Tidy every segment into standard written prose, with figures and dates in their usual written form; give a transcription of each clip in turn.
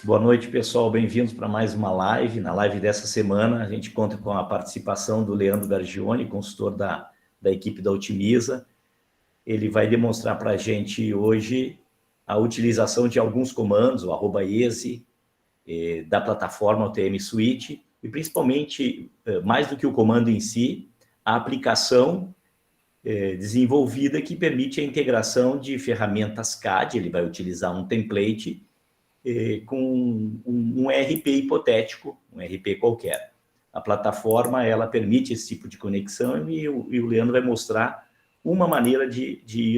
Boa noite, pessoal. Bem-vindos para mais uma live. Na live dessa semana, a gente conta com a participação do Leandro Gargione, consultor da equipe da Otimiza. Ele vai demonstrar para a gente hoje a utilização de alguns comandos, o @exe, da plataforma OTM Suite, e principalmente, mais do que o comando em si, a aplicação desenvolvida que permite a integração de ferramentas CAD. Ele vai utilizar um template com um RP hipotético, um RP qualquer. A plataforma, ela permite esse tipo de conexão e o Leandro vai mostrar uma maneira de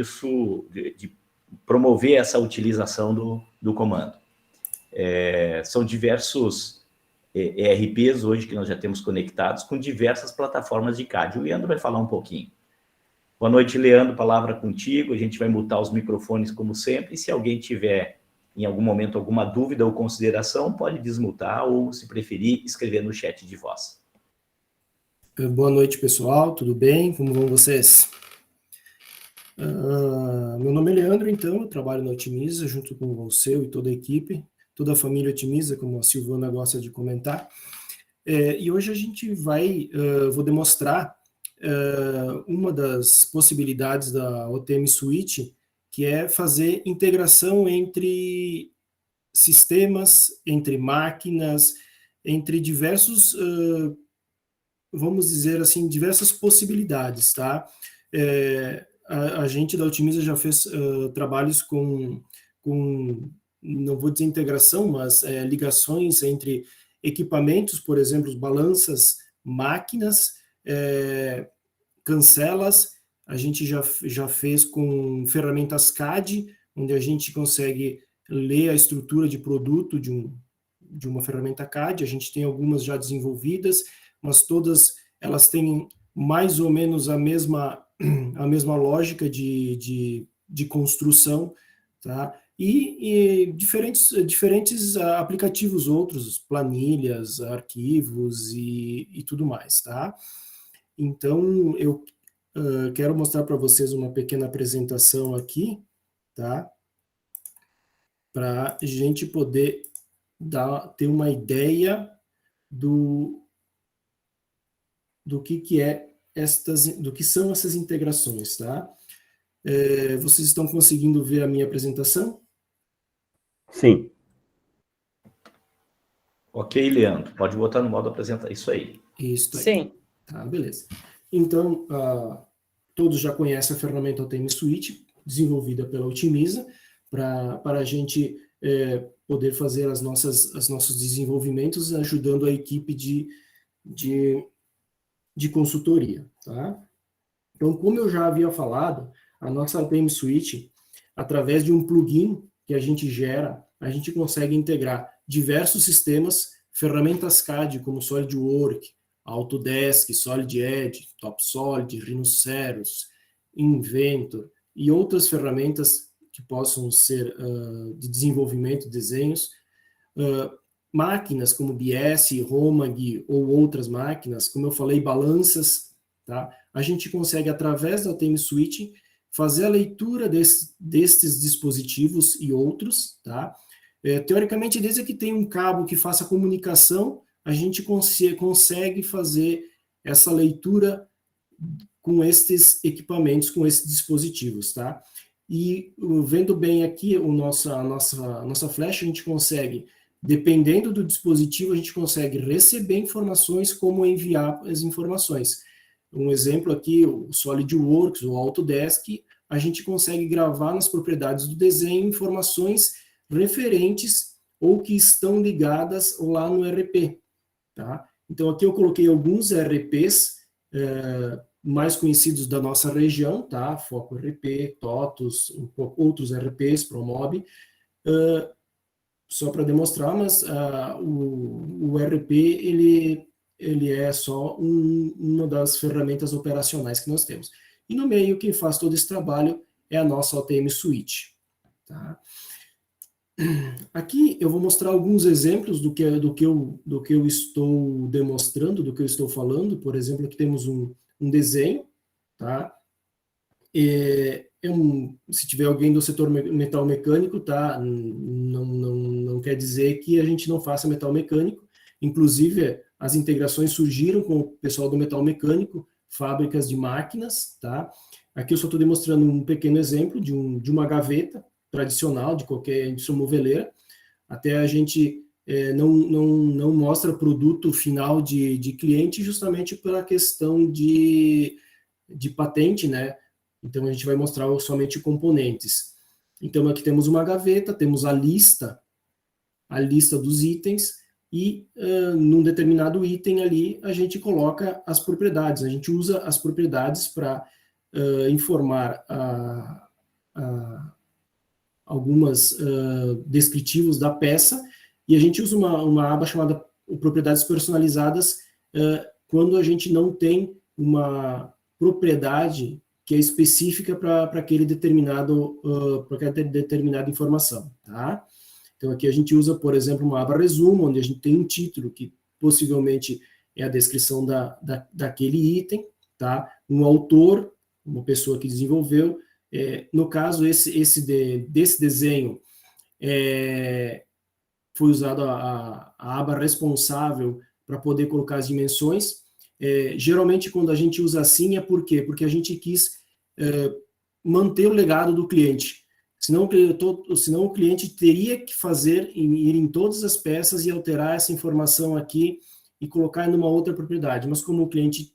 promover essa utilização do comando. São diversos ERPs hoje que nós já temos conectados com diversas plataformas de CAD. O Leandro vai falar um pouquinho. Boa noite, Leandro, palavra contigo. A gente vai mutar os microfones como sempre, e se alguém tiver em algum momento alguma dúvida ou consideração, pode desmutar ou, se preferir, escrever no chat de voz. Boa noite, pessoal, tudo bem? Como vão vocês? Meu nome é Leandro, então, eu trabalho na Otimiza, junto com você e toda a equipe, toda a família Otimiza, como a Silvana gosta de comentar. E hoje a gente vou demonstrar uma das possibilidades da OTM Suite, que é fazer integração entre sistemas, entre máquinas, entre diversos, vamos dizer assim, diversas possibilidades, tá? A gente da Otimiza já fez trabalhos com, não vou dizer integração, mas ligações entre equipamentos, por exemplo, balanças, máquinas, cancelas. A gente já fez com ferramentas CAD, onde a gente consegue ler a estrutura de produto de uma ferramenta CAD. A gente tem algumas já desenvolvidas, mas todas elas têm mais ou menos a mesma lógica de construção, tá? E diferentes aplicativos outros, planilhas, arquivos e tudo mais, tá? Então, eu quero mostrar para vocês uma pequena apresentação aqui, tá? Para a gente poder ter uma ideia do do que são essas integrações, tá? Vocês estão conseguindo ver a minha apresentação? Sim. Ok, Leandro, pode botar no modo apresentar isso aí. Isso aí. Sim. Tá, beleza. Então, todos já conhecem a ferramenta OTM Suite, desenvolvida pela Otimiza, para a gente poder fazer os nossos desenvolvimentos, ajudando a equipe de consultoria, tá? Então, como eu já havia falado, a nossa OTM Suite, através de um plugin que a gente gera, a gente consegue integrar diversos sistemas, ferramentas CAD como SolidWorks, Autodesk, Solid Edge, TopSolid, Rhinoceros, Inventor e outras ferramentas que possam ser de desenvolvimento de desenhos, máquinas como BS, Romag ou outras máquinas, como eu falei, balanças, tá? A gente consegue, através da OTM Suite, fazer a leitura destes dispositivos e outros, tá? Teoricamente, desde que tem um cabo que faça comunicação, a gente consegue fazer essa leitura com estes equipamentos, com esses dispositivos, tá? E vendo bem aqui a nossa flecha, a gente consegue, dependendo do dispositivo, a gente consegue receber informações, como enviar as informações. Um exemplo aqui, o SolidWorks, o Autodesk, a gente consegue gravar nas propriedades do desenho informações referentes ou que estão ligadas lá no RP, tá? Então, aqui eu coloquei alguns RPs mais conhecidos da nossa região, tá? Foco RP, TOTUS, outros RPs, Promob, só para demonstrar, mas o RP, ele é só uma das ferramentas operacionais que nós temos. E no meio, quem faz todo esse trabalho é a nossa OTM Suite, tá? Aqui eu vou mostrar alguns exemplos do que eu estou demonstrando, do que eu estou falando. Por exemplo, aqui temos um desenho, tá? se tiver alguém do setor metal mecânico, tá? Não quer dizer que a gente não faça metal mecânico. Inclusive, as integrações surgiram com o pessoal do metal mecânico, fábricas de máquinas, tá? Aqui eu só estou demonstrando um pequeno exemplo de uma gaveta tradicional de qualquer indústria moveleira. Até a gente não mostra produto final de cliente justamente pela questão de patente, né? Então a gente vai mostrar somente componentes. Então aqui temos uma gaveta, temos a lista dos itens, e num determinado item ali a gente coloca as propriedades. A gente usa as propriedades para informar algumas descritivos da peça, e a gente usa uma aba chamada propriedades personalizadas quando a gente não tem uma propriedade que é específica para aquela determinada informação, tá? Então aqui a gente usa, por exemplo, uma aba resumo, onde a gente tem um título que possivelmente é a descrição daquele item, tá? Um autor, uma pessoa que desenvolveu. No caso, desse desenho, foi usado a aba responsável para poder colocar as dimensões. Geralmente, quando a gente usa assim, é por quê? Porque a gente quis manter o legado do cliente. Senão o cliente teria que ir em todas as peças e alterar essa informação aqui e colocar numa outra propriedade. Mas como o cliente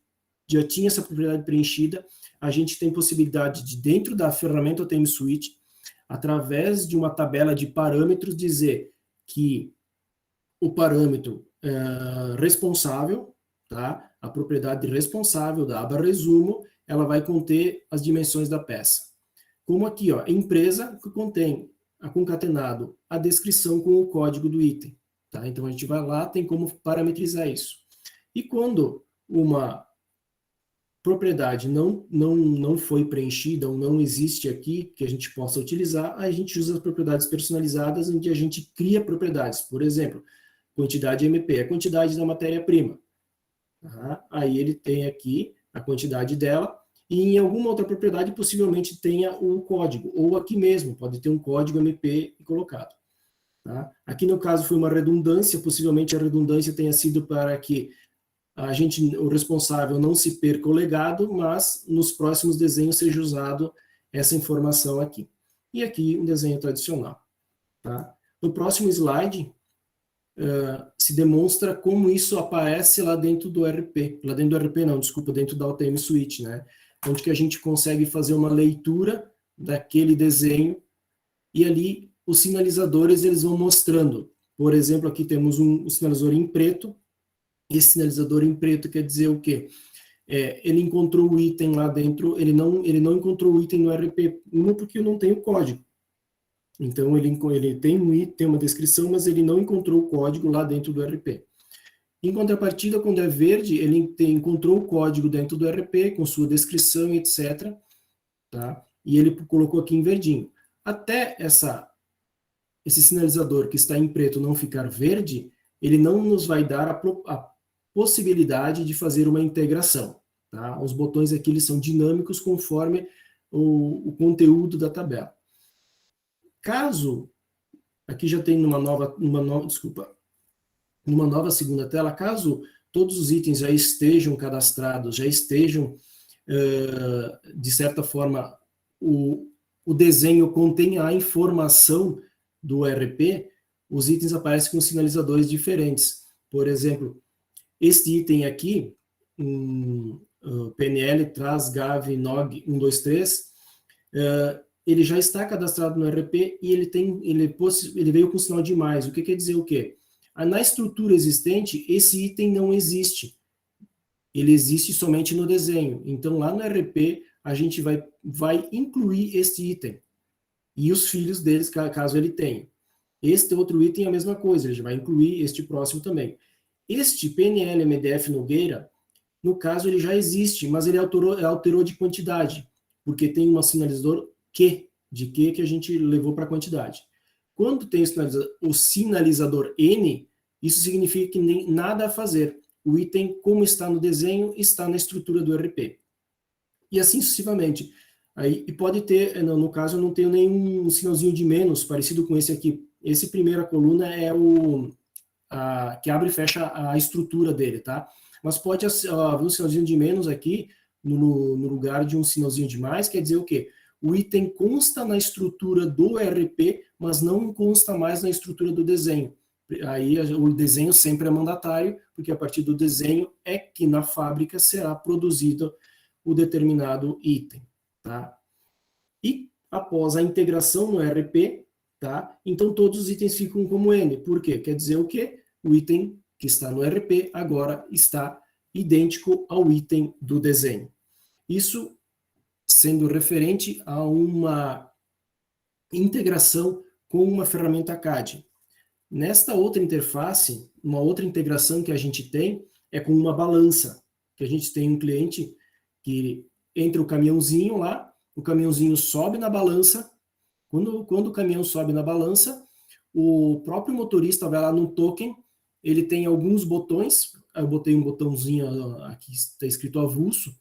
já tinha essa propriedade preenchida, a gente tem possibilidade de, dentro da ferramenta OTM Suite, através de uma tabela de parâmetros, dizer que o parâmetro responsável, tá? A propriedade responsável da aba resumo, ela vai conter as dimensões da peça. Como aqui, ó, empresa que contém concatenado a descrição com o código do item. Tá? Então a gente vai lá, tem como parametrizar isso. E quando uma propriedade não foi preenchida ou não existe aqui que a gente possa utilizar, a gente usa as propriedades personalizadas, onde a gente cria propriedades. Por exemplo, quantidade MP, a quantidade da matéria-prima. Tá? Aí ele tem aqui a quantidade dela, e em alguma outra propriedade possivelmente tenha o código, ou aqui mesmo, pode ter um código MP colocado. Tá? Aqui no caso foi uma redundância, possivelmente a redundância tenha sido para que o responsável não se perca o legado, mas nos próximos desenhos seja usado essa informação aqui. E aqui um desenho tradicional. Tá? No próximo slide, se demonstra como isso aparece lá dentro do RP. Lá dentro do RP não, desculpa, dentro da OTM Suite, né? Onde que a gente consegue fazer uma leitura daquele desenho, e ali os sinalizadores eles vão mostrando. Por exemplo, aqui temos um sinalizador em preto. Esse sinalizador em preto quer dizer o quê? Ele encontrou o item lá dentro, ele não encontrou o item no RP, porque não tem o código. Então, ele tem um item, tem uma descrição, mas ele não encontrou o código lá dentro do RP. Em contrapartida, quando é verde, ele encontrou o código dentro do RP, com sua descrição, etc. Tá? E ele colocou aqui em verdinho. Até esse sinalizador que está em preto não ficar verde, ele não nos vai dar a possibilidade de fazer uma integração. Tá? Os botões aqui eles são dinâmicos conforme o conteúdo da tabela. Caso, aqui já tem numa nova segunda tela, caso todos os itens já estejam cadastrados, já estejam, de certa forma, o desenho contenha a informação do RP, os itens aparecem com sinalizadores diferentes. Por exemplo, este item aqui, PNL, traz, GAV, NOG 123, ele já está cadastrado no RP e ele veio com sinal de mais. O que quer dizer o quê? Na estrutura existente, esse item não existe. Ele existe somente no desenho. Então, lá no RP, a gente vai incluir este item. E os filhos deles, caso ele tenha. Este outro item é a mesma coisa, ele já vai incluir este próximo também. Este PNL MDF Nogueira, no caso, ele já existe, mas ele alterou de quantidade, porque tem um sinalizador Q, de Q que a gente levou para a quantidade. Quando tem o sinalizador N, isso significa que nem nada a fazer. O item, como está no desenho, está na estrutura do RP. E assim sucessivamente. Aí, e pode ter, no caso, eu não tenho nenhum sinalzinho de menos, parecido com esse aqui. Esse primeira coluna é que abre e fecha a estrutura dele, tá? Mas pode haver um sinalzinho de menos aqui, no lugar de um sinalzinho de mais, quer dizer o quê? O item consta na estrutura do ERP, mas não consta mais na estrutura do desenho. Aí o desenho sempre é mandatário, porque a partir do desenho é que na fábrica será produzido o determinado item, tá? E após a integração no ERP, tá? Então todos os itens ficam como N. Por quê? Quer dizer o quê? O item que está no ERP agora está idêntico ao item do desenho. Isso sendo referente a uma integração com uma ferramenta CAD. Nesta outra interface, uma outra integração que a gente tem é com uma balança, que a gente tem um cliente que entra o caminhãozinho lá, o caminhãozinho sobe na balança, quando o caminhão sobe na balança, o próprio motorista vai lá no token, ele tem alguns botões, eu botei um botãozinho aqui, está escrito avulso,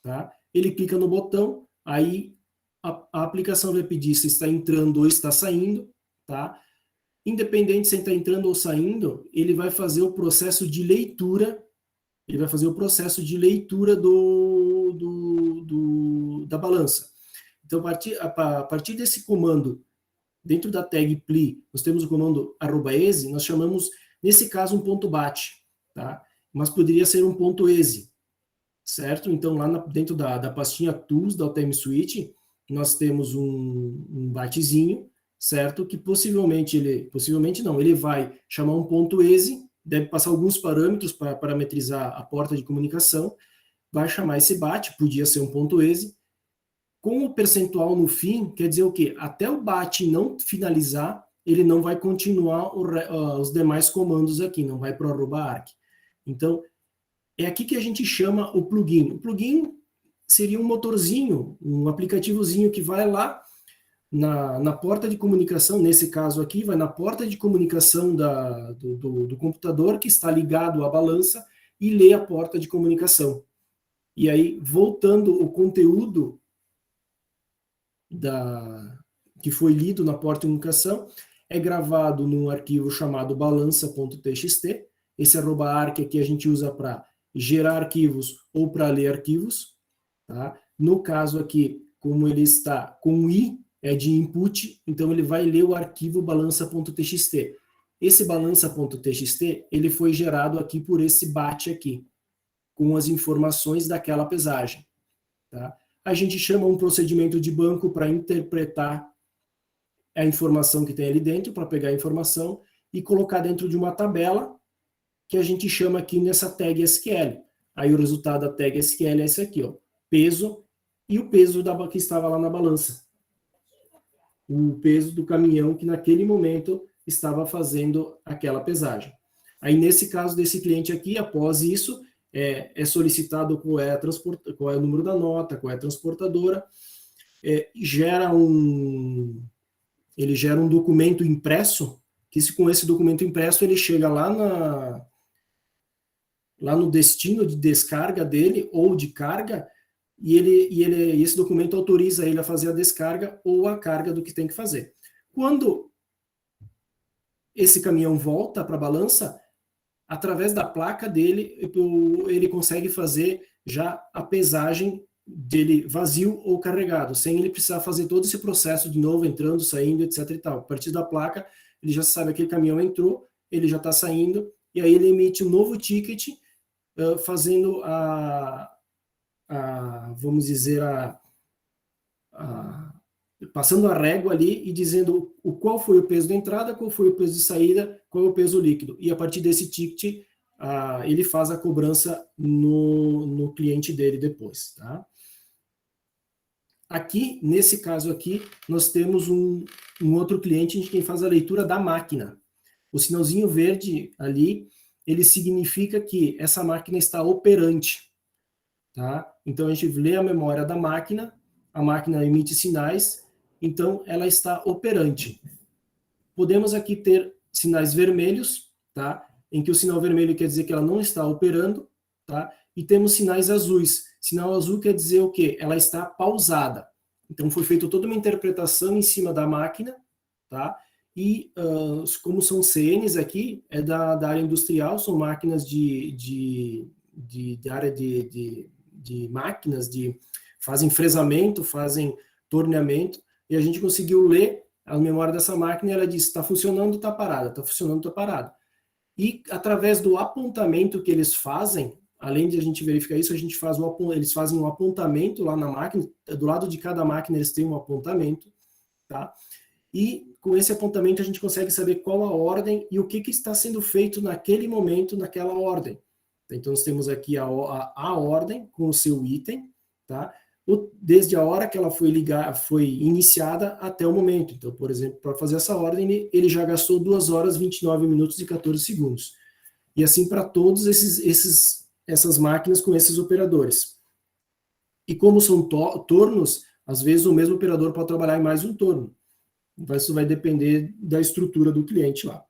tá? Ele clica no botão, aí a aplicação vai pedir se está entrando ou está saindo, tá? Independente se está entrando ou saindo, ele vai fazer o processo de leitura, da balança. Então, a partir desse comando, dentro da tag pli, nós temos o comando @exe, nós chamamos, nesse caso, um ponto bat, tá? Mas poderia ser um ponto exe, certo? Então, lá dentro da pastinha tools da Ultimate Suite, nós temos um batzinho, certo? Que possivelmente ele vai chamar um ponto exe, deve passar alguns parâmetros para parametrizar a porta de comunicação, vai chamar esse bat, podia ser um ponto exe, com o percentual no fim, quer dizer o quê? Até o bat não finalizar, ele não vai continuar os demais comandos aqui, não vai para o @arc. Então, é aqui que a gente chama o plugin. O plugin seria um motorzinho, um aplicativozinho que vai lá na porta de comunicação, nesse caso aqui, vai na porta de comunicação do computador que está ligado à balança e lê a porta de comunicação. E aí, voltando o conteúdo que foi lido na porta de comunicação, é gravado num arquivo chamado balança.txt. Esse @arc aqui a gente usa para gerar arquivos ou para ler arquivos. Tá? No caso aqui, como ele está com i, é de input, então ele vai ler o arquivo balança.txt. Esse balança.txt, ele foi gerado aqui por esse bat aqui, com as informações daquela pesagem. Tá? A gente chama um procedimento de banco para interpretar a informação que tem ali dentro, para pegar a informação e colocar dentro de uma tabela que a gente chama aqui nessa tag SQL. Aí o resultado da tag SQL é esse aqui, ó, peso e o peso que estava lá na balança. O peso do caminhão que naquele momento estava fazendo aquela pesagem. Aí nesse caso desse cliente aqui, após isso, é solicitado qual é o número da nota, qual é a transportadora, ele gera um documento impresso, que com esse documento impresso ele chega lá no destino de descarga dele, ou de carga, e esse documento autoriza ele a fazer a descarga ou a carga do que tem que fazer. Quando esse caminhão volta para a balança, através da placa dele, ele consegue fazer já a pesagem dele vazio ou carregado, sem ele precisar fazer todo esse processo de novo, entrando, saindo, etc. e tal. A partir da placa, ele já sabe que aquele caminhão entrou, ele já está saindo, e aí ele emite um novo ticket, fazendo vamos dizer, passando a régua ali e dizendo qual foi o peso da entrada, qual foi o peso de saída, qual é o peso líquido. E a partir desse ticket, ele faz a cobrança no cliente dele depois. Tá? Aqui, nesse caso aqui, nós temos um outro cliente em quem faz a leitura da máquina. O sinalzinho verde ali, ele significa que essa máquina está operante. Tá? Então, a gente lê a memória da máquina, a máquina emite sinais, então ela está operante. Podemos aqui ter sinais vermelhos, tá? Em que o sinal vermelho quer dizer que ela não está operando, tá? E temos sinais azuis. Sinal azul quer dizer o quê? Ela está pausada. Então, foi feita toda uma interpretação em cima da máquina, tá? E como são CNs aqui, é da área industrial, são máquinas de área de máquinas, fazem fresamento, fazem torneamento, e a gente conseguiu ler a memória dessa máquina e ela disse, está funcionando, está parada, está funcionando, está parada. E através do apontamento que eles fazem, além de a gente verificar isso, eles fazem um apontamento lá na máquina, do lado de cada máquina eles têm um apontamento, tá? E com esse apontamento a gente consegue saber qual a ordem e o que está sendo feito naquele momento, naquela ordem. Então nós temos aqui a ordem com o seu item, tá? Desde a hora que ela foi iniciada até o momento. Então, por exemplo, para fazer essa ordem, ele já gastou 2 horas, 29 minutos e 14 segundos. E assim para todos essas máquinas com esses operadores. E como são tornos, às vezes o mesmo operador pode trabalhar em mais um torno. Então, isso vai depender da estrutura do cliente lá.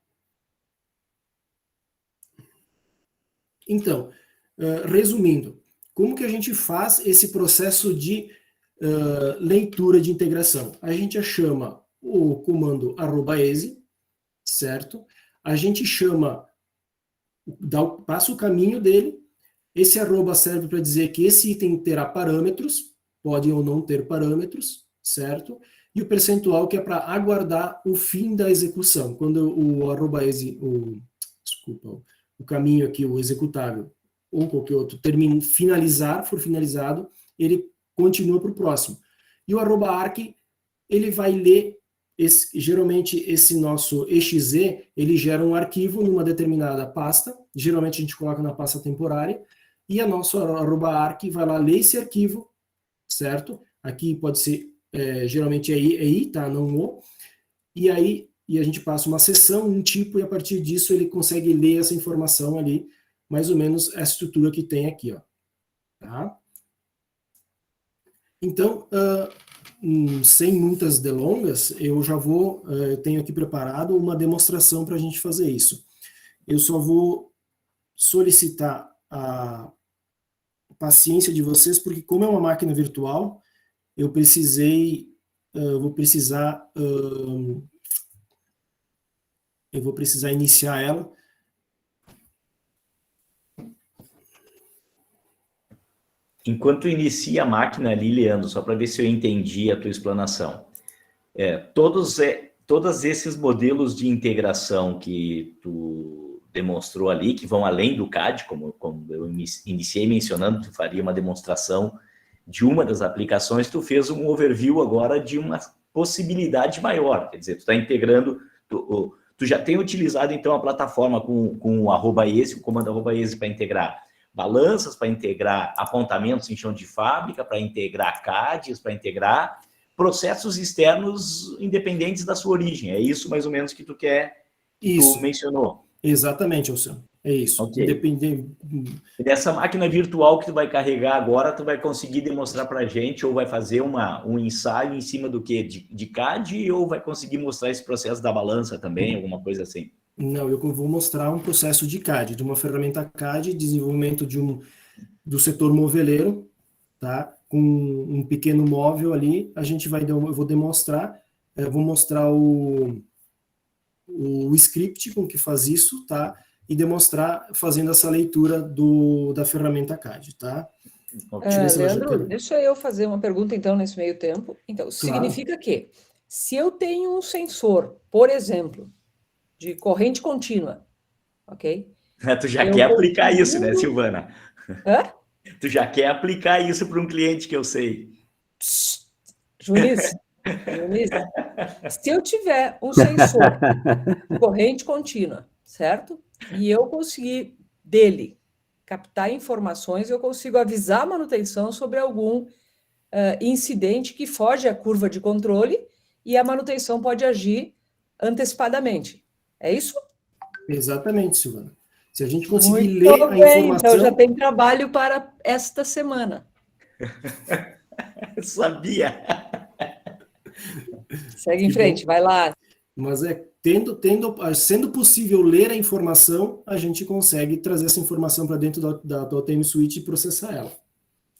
Então, resumindo, como que a gente faz esse processo de leitura de integração? A gente chama o comando @exe, certo? A gente passa o caminho dele. Esse arroba serve para dizer que esse item terá parâmetros, pode ou não ter parâmetros, certo? E o percentual que é para aguardar o fim da execução. Quando o @exe, o caminho aqui, o executável, ou qualquer outro, for finalizado, ele continua para o próximo. E o @arc, ele vai ler, geralmente esse nosso exe, ele gera um arquivo numa determinada pasta, geralmente a gente coloca na pasta temporária, e a nossa @arc vai lá ler esse arquivo, certo? Aqui pode ser, geralmente é I, tá? Não O. E aí a gente passa uma seção, um tipo, e a partir disso ele consegue ler essa informação ali, mais ou menos a estrutura que tem aqui, ó. Tá? Então, sem muitas delongas, eu tenho aqui preparado uma demonstração para a gente fazer isso. Eu só vou solicitar a paciência de vocês, porque como é uma máquina virtual, eu vou precisar iniciar ela. Enquanto inicia a máquina ali, Leandro, só para ver se eu entendi a tua explanação. Todos esses modelos de integração que tu demonstrou ali, que vão além do CAD, como eu iniciei mencionando, tu faria uma demonstração de uma das aplicações, tu fez um overview agora de uma possibilidade maior, quer dizer, tu está integrando, tu já tem utilizado então a plataforma com o @exe, o comando @exe para integrar balanças, para integrar apontamentos em chão de fábrica, para integrar CADs, para integrar processos externos independentes da sua origem. É isso mais ou menos que tu mencionou. Exatamente, Alceu. É isso. Okay. Independente. Dessa máquina virtual que tu vai carregar agora, tu vai conseguir demonstrar para a gente, ou vai fazer um ensaio em cima do quê? De CAD, ou vai conseguir mostrar esse processo da balança também, alguma coisa assim? Não, eu vou mostrar um processo de CAD, de uma ferramenta CAD, desenvolvimento do setor moveleiro, tá? Com um pequeno móvel ali, eu vou demonstrar, eu vou mostrar o script com que faz isso, tá? E demonstrar fazendo essa leitura da ferramenta CAD, tá? Leandro, deixa eu fazer uma pergunta então nesse meio tempo. Então, significa que se eu tenho um sensor, por exemplo, de corrente contínua, ok? Tu já quer aplicar isso, né, Silvana? Hã? Tu já quer aplicar isso para um cliente que eu sei. Juiz, se eu tiver um sensor de corrente contínua, certo? E eu conseguir dele captar informações, eu consigo avisar a manutenção sobre algum incidente que foge à curva de controle e a manutenção pode agir antecipadamente. É isso? Exatamente, Silvana. Se a gente conseguir ler a informação... Então já tem trabalho para esta semana. Eu sabia. Segue em frente, vai lá. Mas sendo possível ler a informação, a gente consegue trazer essa informação para dentro da OTM Suite e processar ela.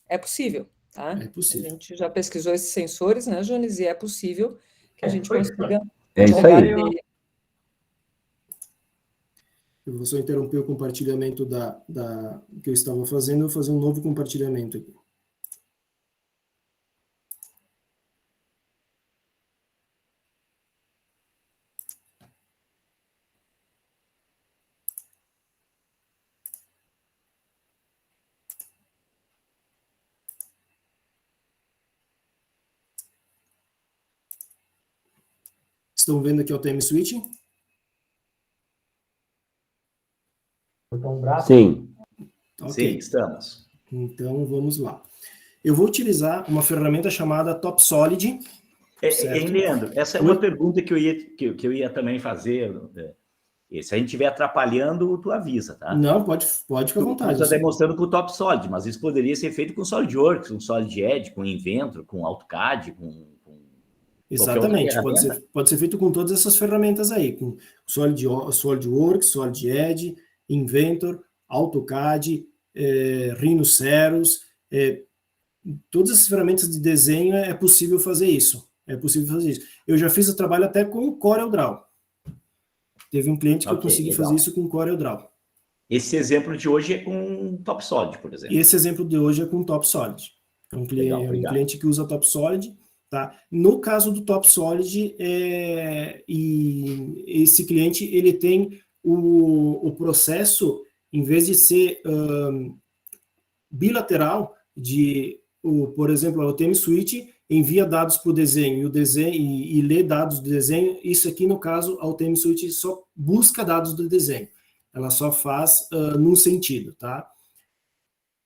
É possível. tá? É possível. A gente já pesquisou esses sensores, né, Jones? E é possível que a gente consiga É isso jogar aí. dele. Eu vou só interromper o compartilhamento que eu estava fazendo, eu vou fazer um novo compartilhamento aqui. Estão vendo aqui o TM Switch? Sim. Ok. Sim, estamos. Então, vamos lá. Eu vou utilizar uma ferramenta chamada TopSolid. Hein, Leandro, essa é uma pergunta que eu ia também fazer. Se a gente estiver atrapalhando, tu avisa, tá? Não, pode ficar à vontade. Tu está demonstrando com o TopSolid, mas isso poderia ser feito com SolidWorks, com SolidEdge, com Inventor, com AutoCAD, com Exatamente, pode ser feito com todas essas ferramentas aí, com SolidWorks, SolidEdge, Inventor, AutoCAD, Rhinoceros, todas essas ferramentas de desenho é possível fazer isso. Eu já fiz o trabalho até com o CorelDRAW. Teve um cliente que eu consegui fazer isso com o CorelDRAW. Esse exemplo de hoje é com TopSolid, por exemplo. E esse exemplo de hoje é com TopSolid. É um cliente que usa TopSolid. Tá? No caso do TopSolid, e esse cliente ele tem o processo, em vez de ser bilateral, por exemplo, o TM Switch envia dados para o desenho, e lê dados do desenho. Isso aqui, no caso, a TM Switch só busca dados do desenho. Ela só faz num sentido, tá?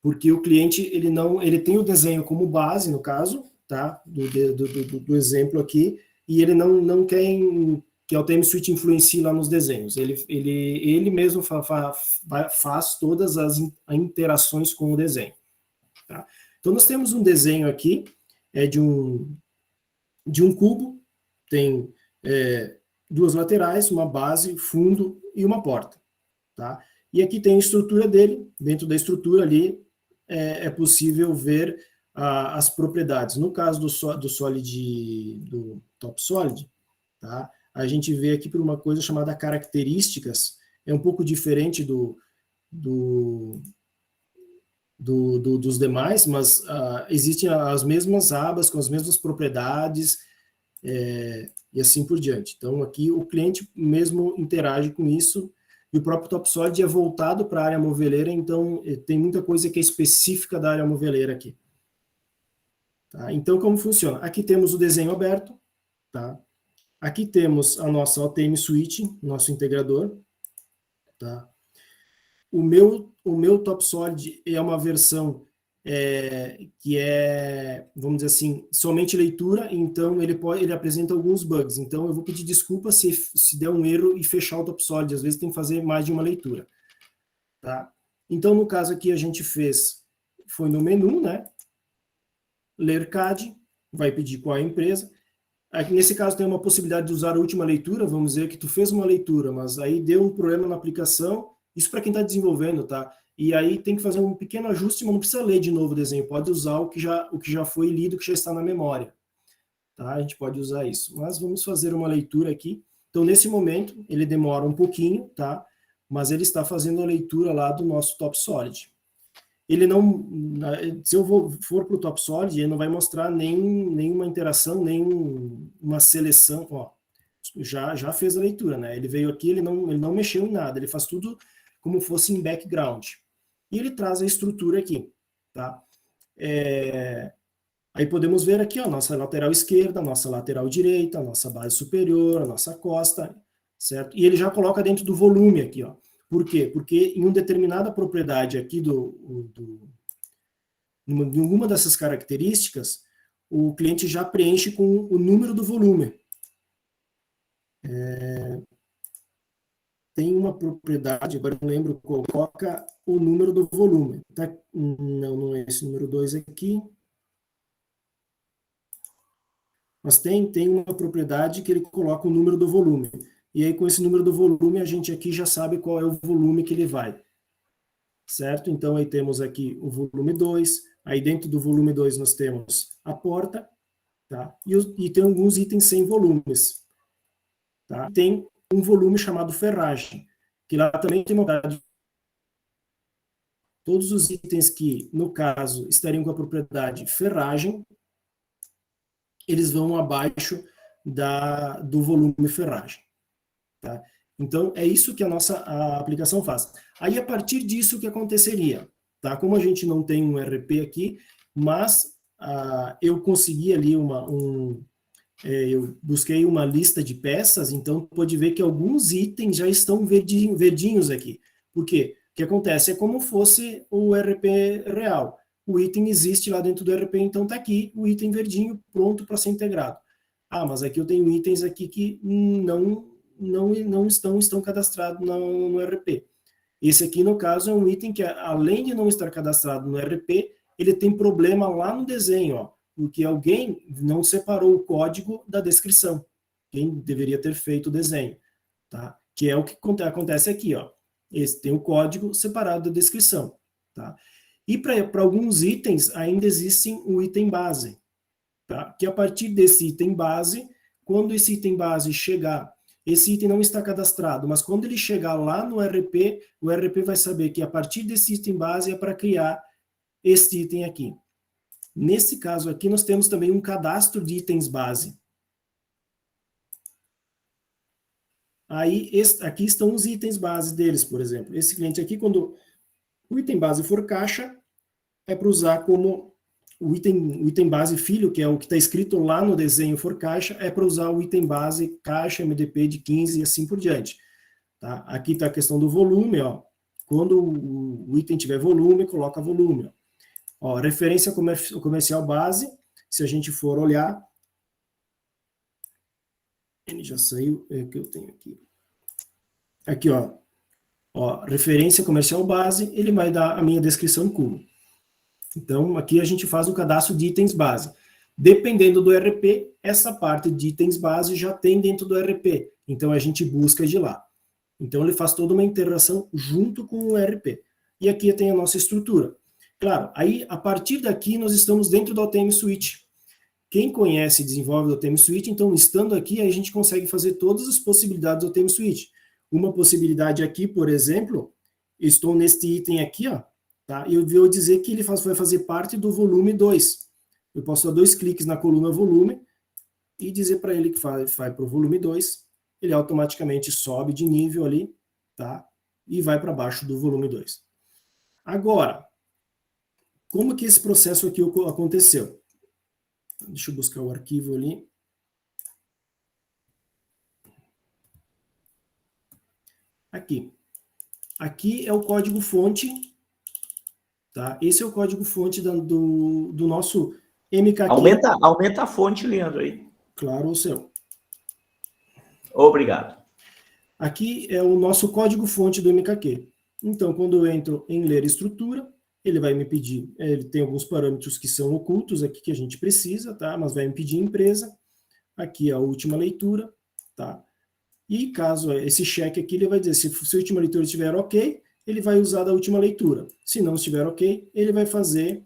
Porque o cliente ele tem o desenho como base, no caso, tá? Do exemplo aqui, e ele não quer que a TM Switch influencie lá nos desenhos. Ele mesmo faz todas as interações com o desenho. Tá? Então, nós temos um desenho aqui, de um cubo, tem duas laterais, uma base, fundo e uma porta. Tá? E aqui tem a estrutura dele. Dentro da estrutura ali é possível ver as propriedades. No caso do TopSolid, tá? A gente vê aqui por uma coisa chamada características. É um pouco diferente dos demais, mas existem as mesmas abas com as mesmas propriedades, e assim por diante. Então, aqui o cliente mesmo interage com isso, e o próprio TopSolid é voltado para a área moveleira, então tem muita coisa que é específica da área moveleira aqui. Tá? Então, como funciona? Aqui temos o desenho aberto, tá? Aqui temos a nossa OTM Suite, nosso integrador. Tá? O meu TopSolid é uma versão que vamos dizer assim, somente leitura, então ele apresenta alguns bugs. Então eu vou pedir desculpa se der um erro e fechar o TopSolid, às vezes tem que fazer mais de uma leitura. Tá? Então, no caso aqui, a gente foi no menu, né? Ler CAD, vai pedir qual é a empresa. Aqui, nesse caso, tem uma possibilidade de usar a última leitura, vamos dizer que tu fez uma leitura, mas aí deu um problema na aplicação, isso para quem está desenvolvendo, tá? E aí tem que fazer um pequeno ajuste, mas não precisa ler de novo o desenho, pode usar o que já foi lido, que já está na memória. Tá? A gente pode usar isso. Mas vamos fazer uma leitura aqui. Então, nesse momento, ele demora um pouquinho, tá? Mas ele está fazendo a leitura lá do nosso TopSolid. Ele não, se eu for para o TopSolid, ele não vai mostrar nenhuma interação, nenhuma seleção. Ó, já fez a leitura, né? Ele veio aqui, ele não mexeu em nada, ele faz tudo como fosse em background. E ele traz a estrutura aqui, tá? Aí podemos ver aqui, ó, nossa lateral esquerda, nossa lateral direita, nossa base superior, a nossa costa, certo? E ele já coloca dentro do volume aqui, ó. Por quê? Porque em uma determinada propriedade aqui em alguma dessas características, o cliente já preenche com o número do volume. Tem uma propriedade, agora eu não lembro, coloca o número do volume. Tá? Não é esse número 2 aqui. Mas tem uma propriedade que ele coloca o número do volume. E aí, com esse número do volume, a gente aqui já sabe qual é o volume que ele vai. Certo? Então, aí temos aqui o volume 2, Aí dentro do volume 2 nós temos a porta, tá? E tem alguns itens sem volumes, tá? Tem um volume chamado ferragem, que lá também tem uma... Todos os itens que, no caso, estariam com a propriedade ferragem, eles vão abaixo do volume ferragem, tá? Então, é isso que a aplicação faz. Aí, a partir disso, o que aconteceria? Tá? Como a gente não tem um RP aqui, mas eu consegui ali eu busquei uma lista de peças, então pode ver que alguns itens já estão verdinhos aqui. Por quê? O que acontece? É como fosse o RP real. O item existe lá dentro do RP, então está aqui o item verdinho pronto para ser integrado. Ah, mas aqui eu tenho itens aqui que não estão cadastrados no RP. Esse aqui, no caso, é um item que, além de não estar cadastrado no RP, ele tem problema lá no desenho, ó, porque alguém não separou o código da descrição. Quem deveria ter feito o desenho, tá? Que é o que acontece aqui, ó. Esse tem o código separado da descrição, tá? E para alguns itens, ainda existe o item base, tá? Que a partir desse item base, quando esse item base chegar, esse item não está cadastrado, mas quando ele chegar lá no RP, o RP vai saber que a partir desse item base é para criar esse item aqui. Nesse caso aqui, nós temos também um cadastro de itens base. Aí, aqui estão os itens base deles, por exemplo. Esse cliente aqui, quando o item base for caixa, é para usar como o item base filho, que é o que está escrito lá no desenho for caixa, é para usar o item base caixa MDP de 15 e assim por diante. Tá? Aqui está a questão do volume, ó. Quando o item tiver volume, coloca volume. Ó, referência comercial base, se a gente for olhar, ele já saiu, é o que eu tenho aqui. Aqui, ó, referência comercial base, ele vai dar a minha descrição como. Então, aqui a gente faz o cadastro de itens base. Dependendo do RP, essa parte de itens base já tem dentro do RP. Então, a gente busca de lá. Então, ele faz toda uma integração junto com o RP. E aqui tem a nossa estrutura. Claro, aí, a partir daqui, nós estamos dentro do OTM Suite. Quem conhece e desenvolve o OTM Suite, então, estando aqui, a gente consegue fazer todas as possibilidades do OTM Suite. Uma possibilidade aqui, por exemplo, estou neste item aqui, ó, tá? E eu vou dizer que ele vai fazer parte do volume 2. Eu posso dar 2 cliques na coluna volume e dizer para ele que vai para o volume 2. Ele automaticamente sobe de nível ali, tá? E vai para baixo do volume 2. Agora, como que esse processo aqui aconteceu? Deixa eu buscar o arquivo ali. Aqui. Aqui é o código-fonte, tá? Esse é o código-fonte do nosso MKQ. Aumenta a fonte, Leandro, aí. Claro, o seu. Obrigado. Aqui é o nosso código-fonte do MKQ. Então, quando eu entro em ler estrutura, ele vai me pedir, ele tem alguns parâmetros que são ocultos aqui que a gente precisa, tá? Mas vai me pedir empresa. Aqui é a última leitura, tá? E caso esse cheque aqui, ele vai dizer, se a última leitura estiver ok, ele vai usar da última leitura. Se não estiver ok, ele vai fazer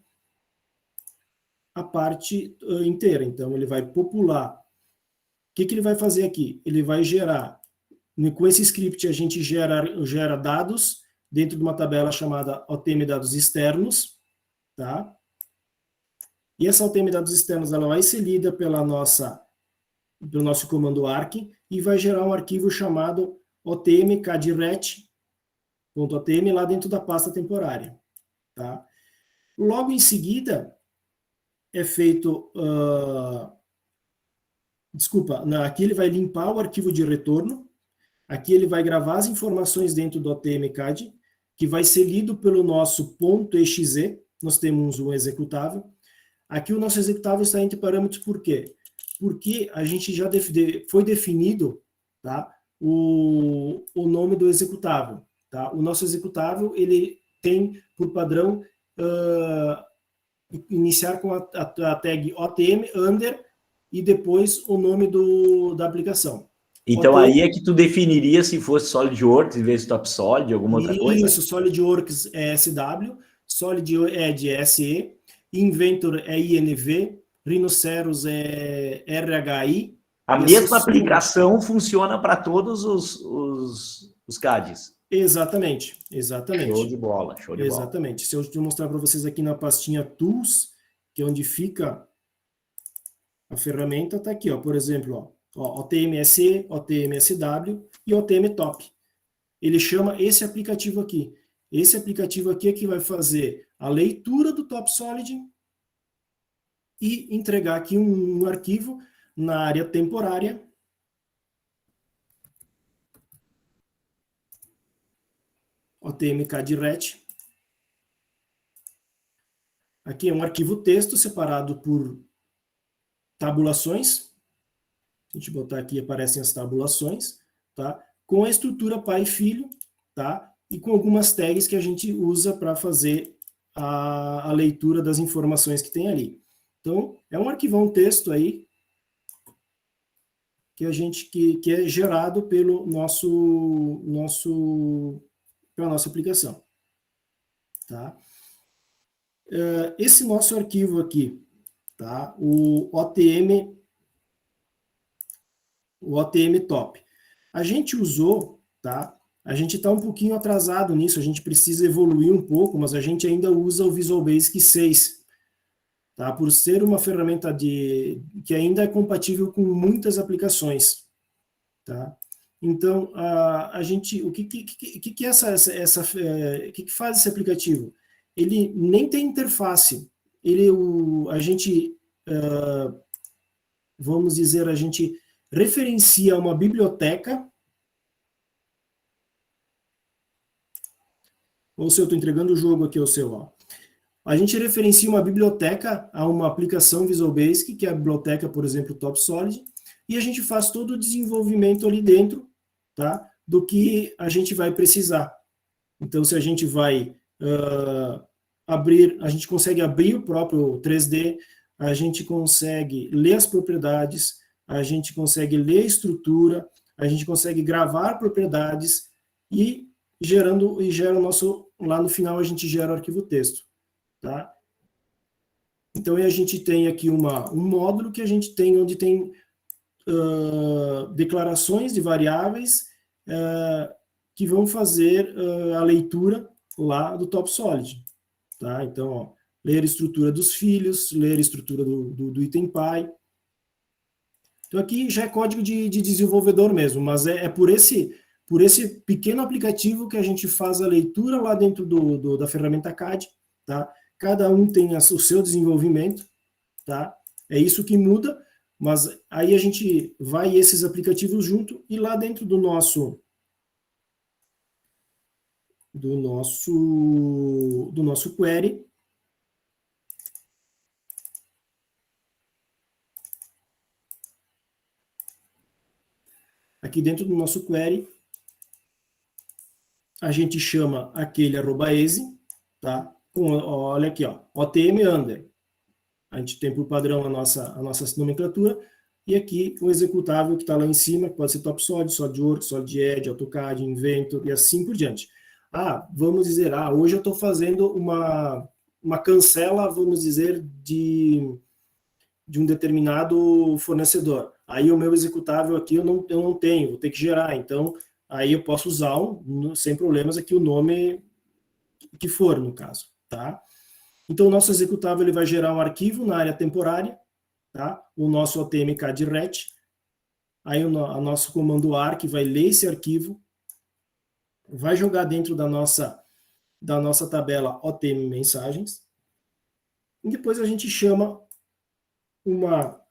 a parte inteira. Então, ele vai popular. O que ele vai fazer aqui? Ele vai gerar, com esse script a gente gera dados dentro de uma tabela chamada OTM dados externos, tá? E essa OTM dados externos, ela vai ser lida pelo nosso comando arc e vai gerar um arquivo chamado otmcadret.otm lá dentro da pasta temporária, tá? Logo em seguida, é feito... aqui ele vai limpar o arquivo de retorno, aqui ele vai gravar as informações dentro do OTMCAD, que vai ser lido pelo nosso .exe, nós temos um executável. Aqui o nosso executável está entre parâmetros por quê? Porque a gente já foi definido, tá, o nome do executável. Tá? O nosso executável ele tem por padrão iniciar com a tag OTM under e depois o nome da aplicação. Então, aí é que tu definiria se fosse SolidWorks em vez de TopSolid, alguma outra coisa? Isso, SolidWorks é SW, SolidEd é SE, Inventor é INV, Rhinoceros é RHI. A e mesma assim aplicação funciona para todos os CADs. Exatamente, Show exatamente. de bola, show de bola. Exatamente. Se eu te mostrar para vocês aqui na pastinha Tools, que é onde fica a ferramenta, está aqui, ó, por exemplo, ó, OTMSE, OTMSW e OTM Top. Ele chama esse aplicativo aqui. Esse aplicativo aqui é que vai fazer a leitura do TopSolid e entregar aqui um arquivo na área temporária. OTMKDRET. Aqui é um arquivo texto separado por tabulações. A gente botar aqui, aparecem as tabulações, tá? Com a estrutura pai e filho, tá? E com algumas tags que a gente usa para fazer a leitura das informações que tem ali. Então, é um arquivão texto aí que a gente que é gerado pelo pela nossa aplicação, tá? Esse nosso arquivo aqui, tá? O OTM Top. A gente usou, tá? A gente está um pouquinho atrasado nisso, a gente precisa evoluir um pouco, mas a gente ainda usa o Visual Basic 6, tá? Por ser uma ferramenta que ainda é compatível com muitas aplicações, tá? Então, a gente, o que faz esse aplicativo? Ele nem tem interface, a gente, vamos dizer, a gente referencia uma biblioteca. Ou se eu estou entregando o jogo aqui ao seu, ó. A gente referencia uma biblioteca a uma aplicação Visual Basic, que é a biblioteca, por exemplo, TopSolid, e a gente faz todo o desenvolvimento ali dentro, tá? Do que a gente vai precisar. Então, se a gente vai abrir, a gente consegue abrir o próprio 3D, a gente consegue ler as propriedades, a gente consegue ler a estrutura, a gente consegue gravar propriedades e gera o nosso, lá no final a gente gera o arquivo texto, tá? Então a gente tem aqui um módulo que a gente tem, onde tem declarações de variáveis que vão fazer a leitura lá do TopSolid, tá? Então, ó, ler a estrutura dos filhos, ler a estrutura do item pai. Então aqui já é código de desenvolvedor mesmo, mas é por esse pequeno aplicativo que a gente faz a leitura lá dentro da ferramenta CAD, tá? Cada um tem o seu desenvolvimento, tá? É isso que muda, mas aí a gente vai esses aplicativos junto e lá dentro do nosso query, aqui dentro do nosso query, a gente chama aquele @exe, tá? Olha aqui, ó, OTM under. A gente tem por padrão a nossa nomenclatura, e aqui o executável que está lá em cima, que pode ser TopSolid, SolidWorks, SolidEdge, AutoCAD, Inventor e assim por diante. Vamos dizer, hoje eu estou fazendo uma cancela, vamos dizer, de um determinado fornecedor. Aí o meu executável aqui eu não tenho, vou ter que gerar. Então, aí eu posso usar, sem problemas, aqui o nome que for, no caso, tá? Então, o nosso executável ele vai gerar um arquivo na área temporária, tá? O nosso OTMKDRET, aí o nosso comando ARC vai ler esse arquivo, vai jogar dentro da nossa tabela OTM mensagens, e depois a gente chama uma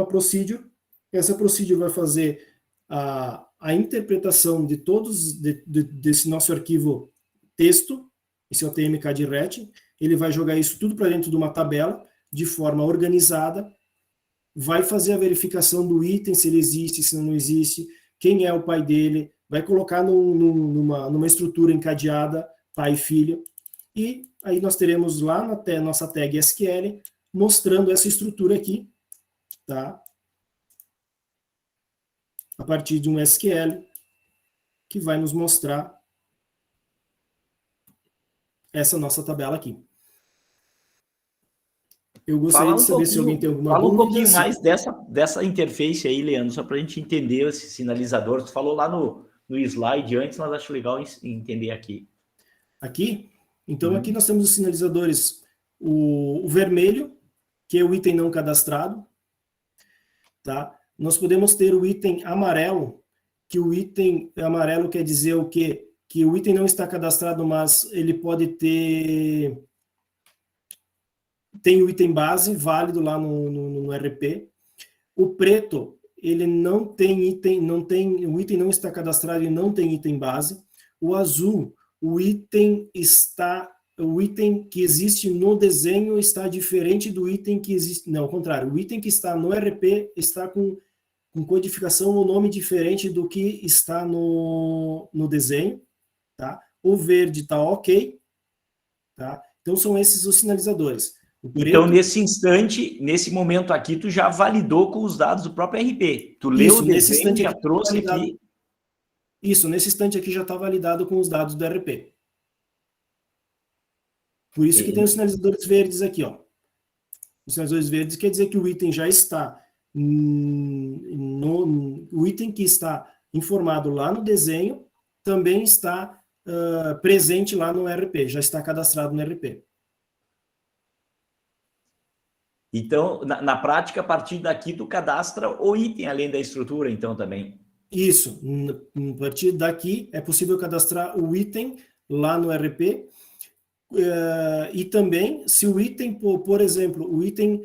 procedure. Essa procedure vai fazer a interpretação de todos desse nosso arquivo texto, esse OTMKDRET. Ele vai jogar isso tudo para dentro de uma tabela, de forma organizada, vai fazer a verificação do item, se ele existe, se não existe, quem é o pai dele, vai colocar numa estrutura encadeada, pai e filho, e aí nós teremos lá na nossa tag SQL, mostrando essa estrutura aqui, tá? A partir de um SQL, que vai nos mostrar essa nossa tabela aqui. Eu gostaria de saber se alguém tem alguma dúvida. Fala um pouquinho mais dessa interface aí, Leandro, só para a gente entender esse sinalizador. Tu falou lá no slide antes, mas acho legal entender aqui. Aqui? Então, aqui nós temos os sinalizadores, o vermelho, que é o item não cadastrado, tá? Nós podemos ter o item amarelo, que o item amarelo quer dizer o quê? Que o item não está cadastrado, mas ele pode ter... Tem o item base válido lá no RP. O preto, ele não tem item, o item não está cadastrado e não tem item base. O azul, o item que existe no desenho está diferente do item que existe, não, ao contrário, o item que está no RP está com codificação ou nome diferente do que está no desenho, tá? O verde está ok, tá? Então são esses os sinalizadores. Então, nesse instante, nesse momento aqui, tu já validou com os dados do próprio RP. Tu leu o desenho, já trouxe aqui. Isso, nesse instante aqui já está validado com os dados do RP. Por isso que tem os sinalizadores verdes aqui, ó. Os sinalizadores verdes quer dizer que o item já está o item que está informado lá no desenho também está presente lá no RP, já está cadastrado no RP. Então, na prática, a partir daqui, tu cadastra o item, além da estrutura, então, também. Isso. A partir daqui, é possível cadastrar o item lá no RP. E também, se o item, por exemplo, o item,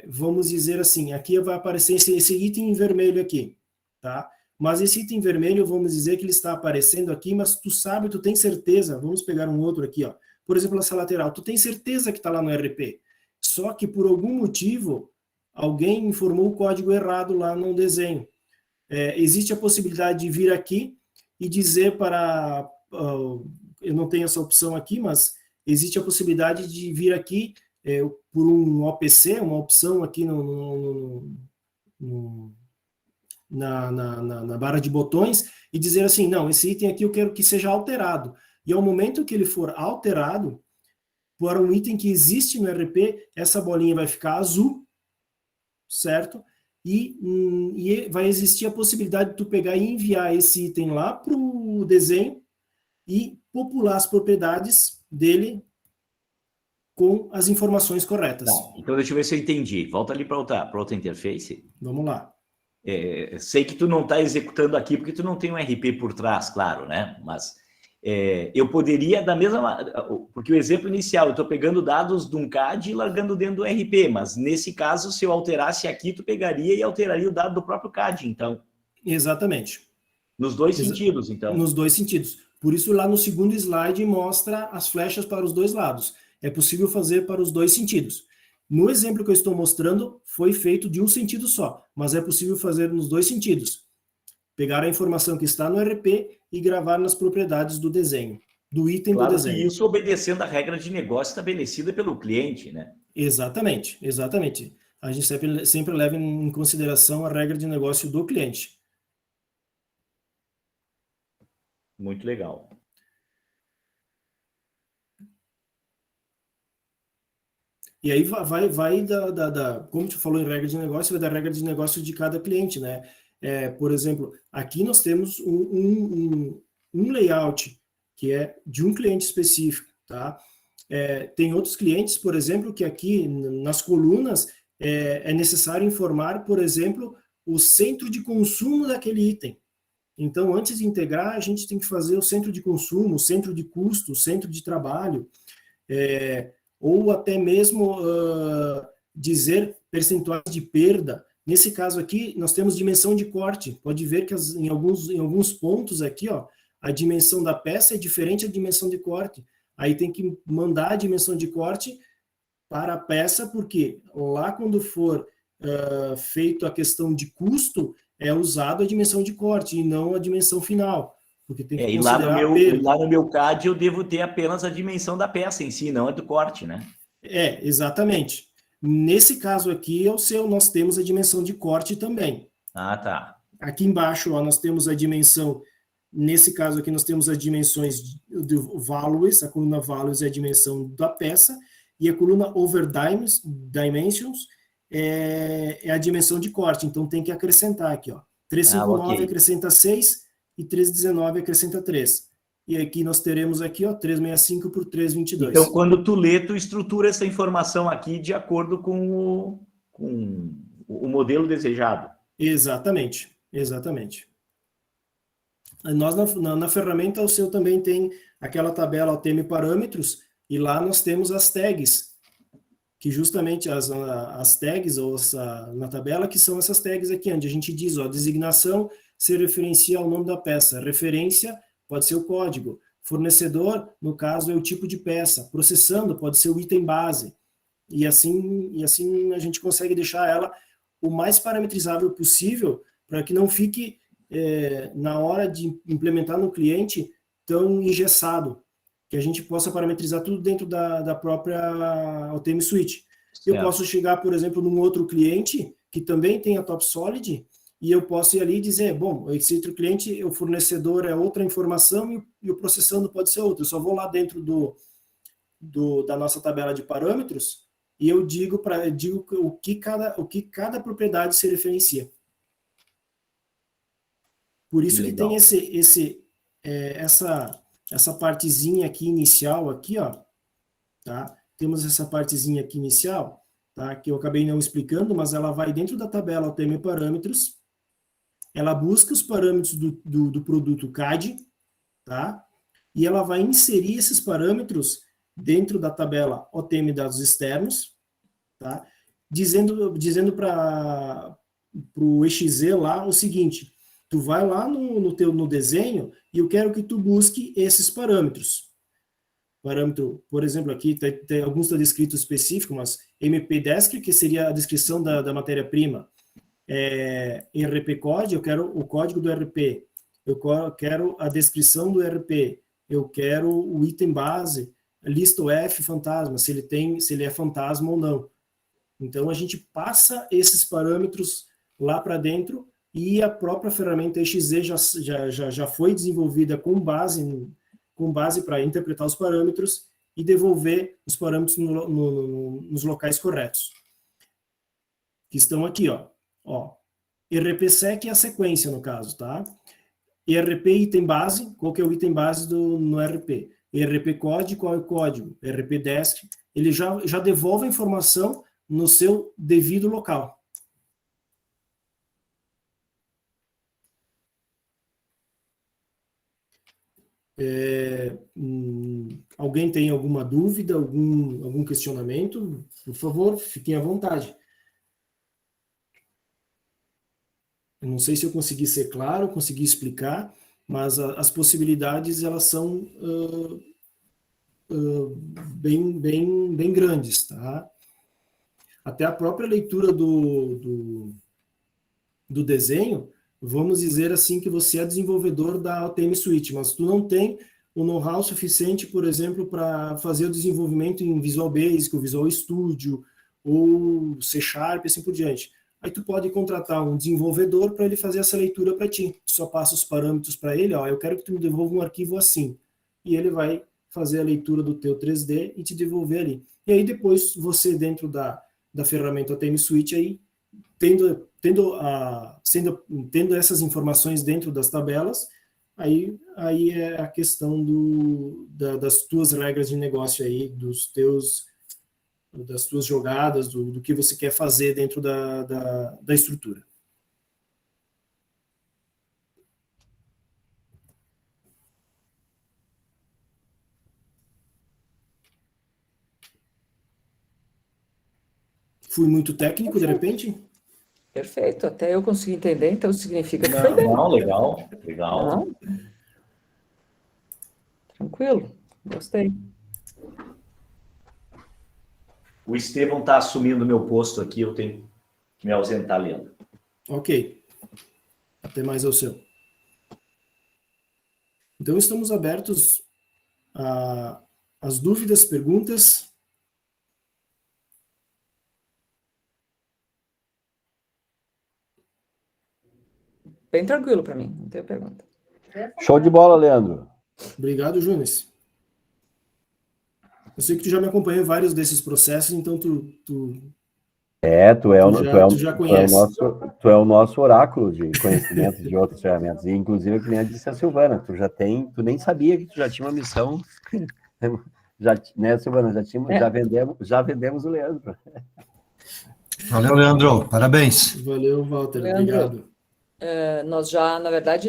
vamos dizer assim, aqui vai aparecer esse item em vermelho aqui, tá? Mas esse item vermelho, vamos dizer que ele está aparecendo aqui, mas tu sabe, tu tem certeza, vamos pegar um outro aqui, ó. Por exemplo, essa lateral, tu tem certeza que está lá no RP. Só que por algum motivo, alguém informou o código errado lá no desenho. Existe a possibilidade de vir aqui e dizer para... eu não tenho essa opção aqui, mas existe a possibilidade de vir aqui por um OPC, uma opção aqui na barra de botões, e dizer assim, não, esse item aqui eu quero que seja alterado. E ao momento que ele for alterado, para um item que existe no RP, essa bolinha vai ficar azul, certo? E vai existir a possibilidade de tu pegar e enviar esse item lá para o desenho e popular as propriedades dele com as informações corretas. Tá, então, deixa eu ver se eu entendi. Volta ali para outra interface. Vamos lá. Sei que tu não está executando aqui porque tu não tem um RP por trás, claro, né? Mas... eu poderia, da mesma... Porque o exemplo inicial, eu estou pegando dados de um CAD e largando dentro do RP, mas nesse caso, se eu alterasse aqui, tu pegaria e alteraria o dado do próprio CAD, então. Exatamente. Nos dois sentidos, então. Nos dois sentidos. Por isso, lá no segundo slide, mostra as flechas para os dois lados. É possível fazer para os dois sentidos. No exemplo que eu estou mostrando, foi feito de um sentido só, mas é possível fazer nos dois sentidos. Pegar a informação que está no RP e gravar nas propriedades do desenho, do item do desenho. Claro, isso obedecendo a regra de negócio estabelecida pelo cliente, né? Exatamente, exatamente. A gente sempre leva em consideração a regra de negócio do cliente. Muito legal. E aí vai como tu falou em regra de negócio, vai da regra de negócio de cada cliente, né? Por exemplo, aqui nós temos um layout que é de um cliente específico, tá? Tem outros clientes, por exemplo, que aqui nas colunas é necessário informar, por exemplo, o centro de consumo daquele item. Então, antes de integrar, a gente tem que fazer o centro de consumo, o centro de custo, o centro de trabalho, ou até mesmo dizer percentuais de perda. Nesse caso aqui, nós temos dimensão de corte. Pode ver que em alguns pontos aqui, ó, a dimensão da peça é diferente da dimensão de corte. Aí tem que mandar a dimensão de corte para a peça, porque lá quando for feito a questão de custo, é usado a dimensão de corte e não a dimensão final. Porque tem que e lá no meu CAD eu devo ter apenas a dimensão da peça em si, não a do corte, né? Exatamente. Nesse caso aqui, nós temos a dimensão de corte também. Ah, tá. Aqui embaixo, ó, nós temos a dimensão, nesse caso aqui, nós temos as dimensões do values, a coluna values é a dimensão da peça, e a coluna over dimensions é a dimensão de corte, então tem que acrescentar aqui, ó. 359 ok. acrescenta 6 e 319 acrescenta 3. E aqui nós teremos aqui, ó, 365 por 322. Então, quando tu lê, tu estrutura essa informação aqui de acordo com o modelo desejado. Exatamente, exatamente. Nós, na ferramenta, o seu também tem aquela tabela OTM parâmetros, e lá nós temos as tags, que justamente as tags, ou na tabela, que são essas tags aqui, onde a gente diz, ó, designação se referencia ao nome da peça, referência pode ser o código, fornecedor, no caso, é o tipo de peça, processando pode ser o item base, e assim a gente consegue deixar ela o mais parametrizável possível, para que não fique, na hora de implementar no cliente, tão engessado, que a gente possa parametrizar tudo dentro da própria OTM Suite. Eu posso chegar, por exemplo, num outro cliente que também tem a TopSolid, e eu posso ir ali e dizer, bom, esse outro cliente, o fornecedor é outra informação e o processando pode ser outro. Eu só vou lá dentro da nossa tabela de parâmetros e eu digo o que cada propriedade se referencia. Por isso que tem essa partezinha aqui inicial, aqui, ó, tá? Temos essa partezinha aqui inicial, tá? Que eu acabei não explicando, mas ela vai dentro da tabela OTM parâmetros, ela busca os parâmetros do produto CAD, tá? E ela vai inserir esses parâmetros dentro da tabela OTM dados externos, tá? Dizendo para o EXE lá o seguinte: tu vai lá no desenho e eu quero que tu busque esses parâmetros. Parâmetro, por exemplo, aqui tem alguns estão descritos específicos, mas MP-Desk, que seria a descrição da matéria-prima. RP-Code, eu quero o código do RP. Eu quero a descrição do RP. Eu quero o item base, lista F fantasma, se ele é fantasma ou não. Então, a gente passa esses parâmetros lá para dentro e a própria ferramenta EXE já foi desenvolvida com base para interpretar os parâmetros e devolver os parâmetros nos locais corretos. Que estão aqui, ó. RPSec é a sequência, no caso, tá? ERP item base, qual que é o item base no RP? ERP-Code, qual é o código? ERP-Desk, ele já devolve a informação no seu devido local. Alguém tem alguma dúvida, algum questionamento? Por favor, fiquem à vontade. Eu não sei se eu consegui ser claro, consegui explicar, mas as possibilidades, elas são bem grandes, tá? Até a própria leitura do desenho, vamos dizer assim que você é desenvolvedor da OTM Suite, mas tu não tem o know-how suficiente, por exemplo, para fazer o desenvolvimento em Visual Basic, ou Visual Studio, ou C Sharp, assim por diante. Aí tu pode contratar um desenvolvedor para ele fazer essa leitura para ti. Tu só passa os parâmetros para ele, ó, eu quero que tu me devolva um arquivo assim. E ele vai fazer a leitura do teu 3D e te devolver ali. E aí depois você, dentro da ferramenta OTM Suite, aí, tendo essas informações dentro das tabelas, aí é a questão das tuas regras de negócio aí, das tuas jogadas, do que você quer fazer dentro da estrutura. Fui muito técnico, de repente? Perfeito, até eu consegui entender, então significa que foi bem. Não, legal. Não. Tranquilo, gostei. O Estevão está assumindo meu posto aqui, eu tenho que me ausentar lendo. Ok. Até mais ao seu. Então, estamos abertos às dúvidas, perguntas. Bem tranquilo para mim, não tenho pergunta. Show de bola, Leandro. Obrigado, Júnior. Eu sei que tu já me acompanhou em vários desses processos, então tu já conhece. Tu é o nosso oráculo de conhecimento de outras ferramentas. E, inclusive, que nem disse a Silvana, tu nem sabia que tu já tinha uma missão. Já, né, Silvana? Já vendemos o Leandro. Valeu, Leandro. Parabéns. Valeu, Walter. Leandro, Obrigado. nós já, na verdade,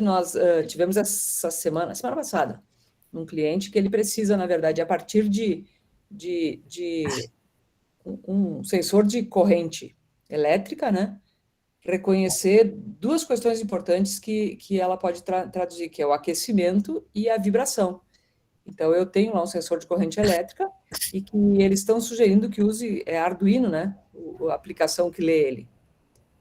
tivemos essa semana passada, um cliente que ele precisa, na verdade, a partir de um sensor de corrente elétrica, né, reconhecer duas questões importantes que ela pode traduzir, que é o aquecimento e a vibração. Então, eu tenho lá um sensor de corrente elétrica e que eles estão sugerindo que use Arduino, né, a aplicação que lê ele.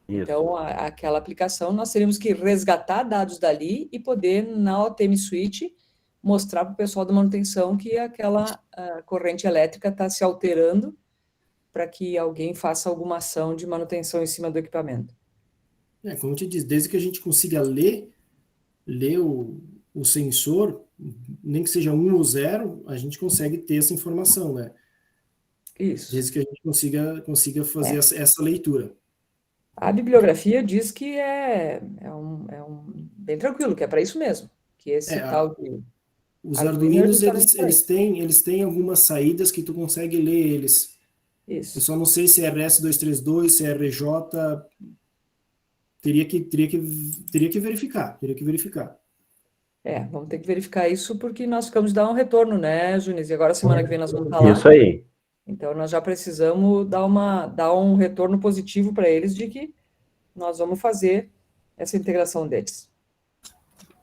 Isso. Então, aquela aplicação, nós teríamos que resgatar dados dali e poder, na OTM Suite, mostrar para o pessoal da manutenção que aquela corrente elétrica está se alterando para que alguém faça alguma ação de manutenção em cima do equipamento. Como eu te disse, desde que a gente consiga ler o sensor, nem que seja 1 ou 0, a gente consegue ter essa informação, né? Isso. Desde que a gente consiga fazer essa leitura. A bibliografia diz que é bem tranquilo, que é para isso mesmo, que esse tal de... Os Arduinos, eles têm algumas saídas que tu consegue ler eles. Isso. Eu só não sei se é RS-232, se é RJ, teria que verificar. Vamos ter que verificar isso porque nós ficamos de dar um retorno, né, Junis? E agora, semana que vem, nós vamos estar lá. Isso aí. Então, nós já precisamos dar um retorno positivo para eles de que nós vamos fazer essa integração deles.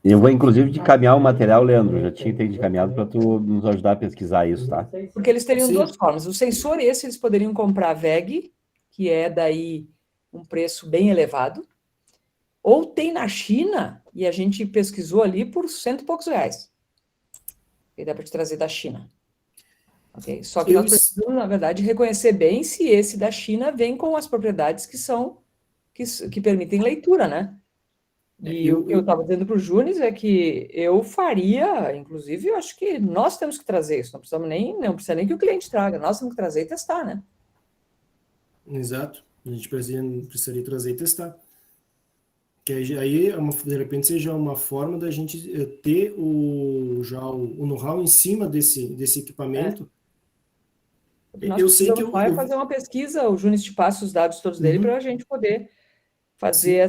Eu vou, inclusive, de encaminhar o material, Leandro. Já tinha encaminhado para tu nos ajudar a pesquisar isso, tá? Porque eles teriam duas formas. O sensor eles poderiam comprar VEG, que é daí um preço bem elevado, ou tem na China, e a gente pesquisou ali por R$100 e poucos. E dá para te trazer da China. Okay? Só que nós precisamos, na verdade, reconhecer bem se esse da China vem com as propriedades que permitem leitura, né? E o que eu estava dizendo para o Junis é que eu faria, inclusive, eu acho que nós temos que trazer isso, não precisa nem que o cliente traga, nós temos que trazer e testar, né? Exato, a gente precisaria trazer e testar. Que aí, de repente, seja uma forma da gente ter o know-how em cima desse equipamento. Eu sei que vai fazer uma pesquisa, o Junis te passa os dados todos dele para a gente poder fazer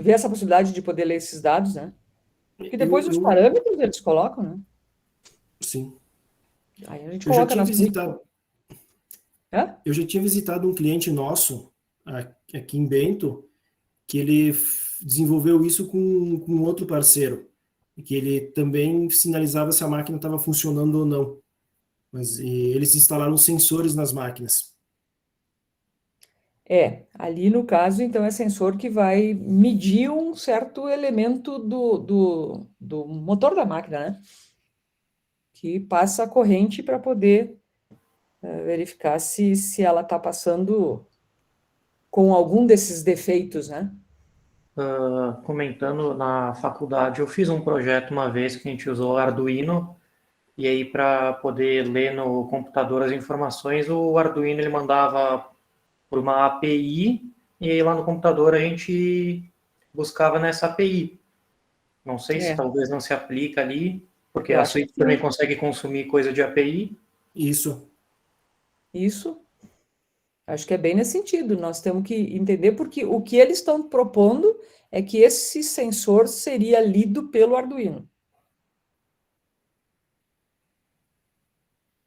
ver essa possibilidade de poder ler esses dados, né? Porque depois os parâmetros eles colocam, né? Sim. Aí a gente coloca Eu já tinha visitado um cliente nosso aqui em Bento, que ele desenvolveu isso com outro parceiro, que ele também sinalizava se a máquina estava funcionando ou não. Mas eles instalaram sensores nas máquinas. Ali no caso, então, é sensor que vai medir um certo elemento do motor da máquina, né? Que passa a corrente para poder verificar se ela está passando com algum desses defeitos, né? Comentando na faculdade, eu fiz um projeto uma vez que a gente usou Arduino, e aí para poder ler no computador as informações, o Arduino ele mandava por uma API, e aí lá no computador a gente buscava nessa API. Não sei se talvez não se aplica ali, porque a suíte também consegue consumir coisa de API. Isso. Acho que é bem nesse sentido. Nós temos que entender porque o que eles estão propondo é que esse sensor seria lido pelo Arduino.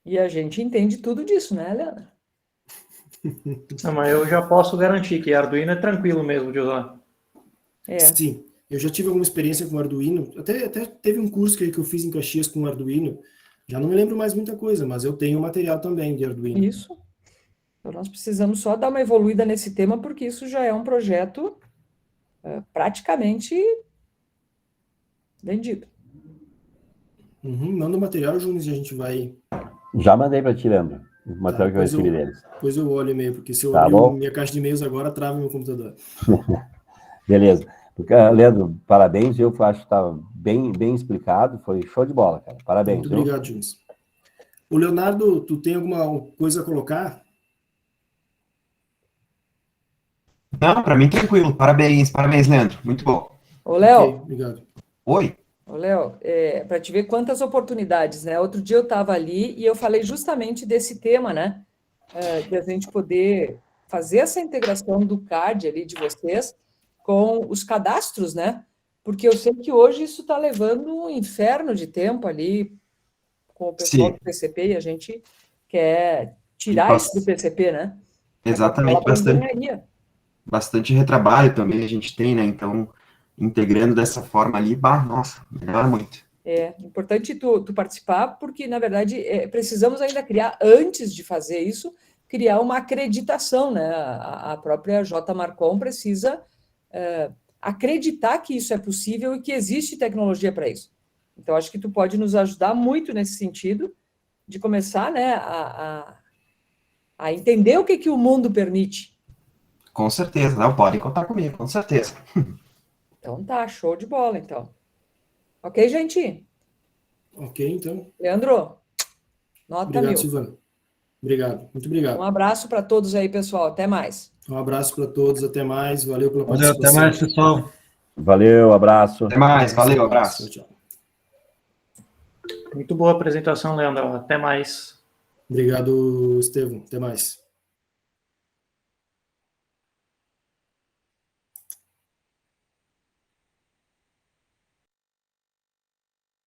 E a gente entende tudo disso, né, Leandro? Não, mas eu já posso garantir que Arduino é tranquilo mesmo de usar. Sim, eu já tive alguma experiência com Arduino, até teve um curso que eu fiz em Caxias com Arduino, já não me lembro mais muita coisa, mas eu tenho material também de Arduino. Isso. Então nós precisamos só dar uma evoluída nesse tema, porque isso já é um projeto praticamente vendido. Manda o material, Júnior, e a gente vai... Já mandei para ti, Leandro, o material que eu recebi deles. Depois eu olho o e-mail, porque se eu abrir minha caixa de e-mails agora, trava meu computador. Beleza. Leandro, parabéns, eu acho que está bem explicado, foi show de bola, cara. Parabéns. Muito viu? obrigado, Junis. O Leonardo, tu tem alguma coisa a colocar? Não, para mim tranquilo. Parabéns, Leandro. Muito bom. Ô, Léo, Ok, obrigado. Oi. Para te ver quantas oportunidades, né? Outro dia eu estava ali e eu falei justamente desse tema, né? De a gente poder fazer essa integração do CAD ali de vocês com os cadastros, né? Porque eu sei que hoje isso está levando um inferno de tempo ali com o pessoal Sim. do PCP e a gente quer tirar isso do PCP, né? Exatamente, Aquela engenharia. bastante retrabalho também a gente tem, né? Então, integrando dessa forma ali, nossa, melhora muito. É importante tu participar, porque, na verdade, precisamos ainda criar, antes de fazer isso, criar uma acreditação, né? A própria J. Marcon precisa acreditar que isso é possível e que existe tecnologia para isso. Então, acho que tu pode nos ajudar muito nesse sentido, de começar, né, a entender o que o mundo permite. Com certeza, não, pode contar comigo, com certeza. Então tá, show de bola, então. Ok, gente? Ok, então. Leandro, nota Obrigado, 1000. Silvana. Obrigado, muito obrigado. Um abraço para todos aí, pessoal. Até mais. Um abraço para todos, até mais. Valeu pela Valeu, participação. até mais, pessoal. Valeu, abraço. Até mais, valeu, abraço. Tchau, tchau. Muito boa apresentação, Leandro. Até mais. Obrigado, Estevão. Até mais.